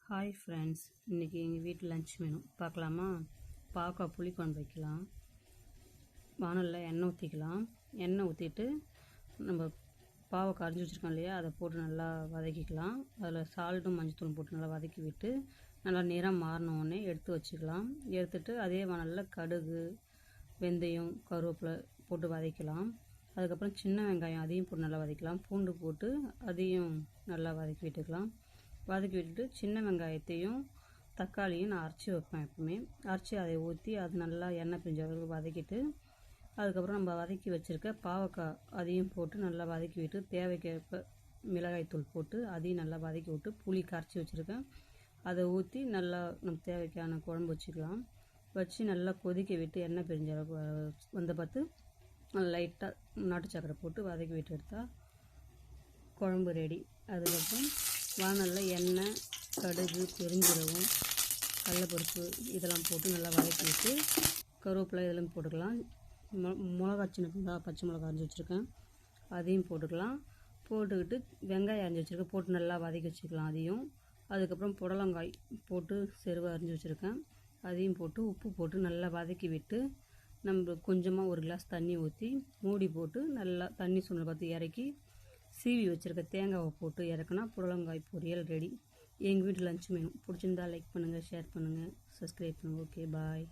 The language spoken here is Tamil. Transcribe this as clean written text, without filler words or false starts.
ஹாய் ஃப்ரெண்ட்ஸ், இன்றைக்கி எங்கள் வீட்டில் லஞ்ச் மெனு பார்க்கலாமா? பாவக்காய் புளிக்குழம்பு வைக்கலாம். வானலில் எண்ணெய் ஊற்றிக்கலாம். எண்ணெய் ஊற்றிட்டு நம்ம பாவக்காய் அரிஞ்சு வச்சுருக்கோம் இல்லையா, அதை போட்டு நல்லா வதக்கிக்கலாம். அதில் சால்ட்டும் மஞ்சத்தூளும் போட்டு நல்லா வதக்கி விட்டு நல்லா நிறம் மாறினோடனே எடுத்து வச்சுக்கலாம். எடுத்துகிட்டு அதே வானலில் கடுகு, வெந்தயம், கருவேப்பிலை போட்டு வதக்கலாம். அதுக்கப்புறம் சின்ன வெங்காயம் அதையும் போட்டு நல்லா வதக்கலாம். பூண்டு போட்டு அதையும் நல்லா வதக்கி விட்டுக்கலாம். வதக்கி விட்டுட்டு சின்ன வெங்காயத்தையும் தக்காளியும் நான் அரைச்சி வைப்பேன். எப்பவுமே அரைச்சி அதை ஊற்றி அது நல்லா எண்ணெய் பிரிஞ்ச அளவுக்கு வதக்கிட்டு அதுக்கப்புறம் நம்ம வதக்கி வச்சுருக்க பாவக்காய் அதையும் போட்டு நல்லா வதக்கி விட்டு தேவைக்கேற்ப மிளகாய்த்தூள் போட்டு அதையும் நல்லா வதக்கி விட்டு புளி கரைச்சி வச்சுருக்கேன் அதை ஊற்றி நல்லா நம்ம தேவைக்கான குழம்பு வச்சுக்கலாம். வச்சு நல்லா கொதிக்க விட்டு எண்ணெய் பிரிஞ்ச அளவுக்கு வந்த பார்த்து லைட்டாக நாட்டு சக்கரை போட்டு வதக்கி விட்டு எடுத்தால் குழம்பு ரெடி. அதுக்கப்புறம் வானலில் எண்ணெய், கடுகு, பெருஞ்சீரகம், கடலைப்பருப்பு இதெல்லாம் போட்டு நல்லா வதக்கி விட்டு கருவேப்பிலை இதெல்லாம் போட்டுக்கலாம். மிளகா சின்ன பச்சை மிளகா அரைஞ்சி வச்சுருக்கேன் அதையும் போட்டுக்கலாம். போட்டுக்கிட்டு வெங்காயம் அரைஞ்சி வச்சுருக்கேன் போட்டு நல்லா வதக்கி வச்சுக்கலாம் அதையும். அதுக்கப்புறம் புடலங்காய் போட்டு செருவை அரைஞ்சி வச்சுருக்கேன் அதையும் போட்டு உப்பு போட்டு நல்லா வதக்கி விட்டு நம்ம கொஞ்சமாக ஒரு கிளாஸ் தண்ணி ஊற்றி மூடி போட்டு நல்லா தண்ணி சுண்டை பார்த்து இறக்கி சீவி வச்சுருக்க தேங்காவை போட்டு இறக்குனா புடலங்காய் பொரியல் ரெடி. எங்கள் வீட்டு லஞ்ச் மெனு பிடிச்சிருந்தா லைக் பண்ணுங்கள், ஷேர் பண்ணுங்கள், சப்ஸ்கிரைப் பண்ணுங்கள். ஓகே, பாய்.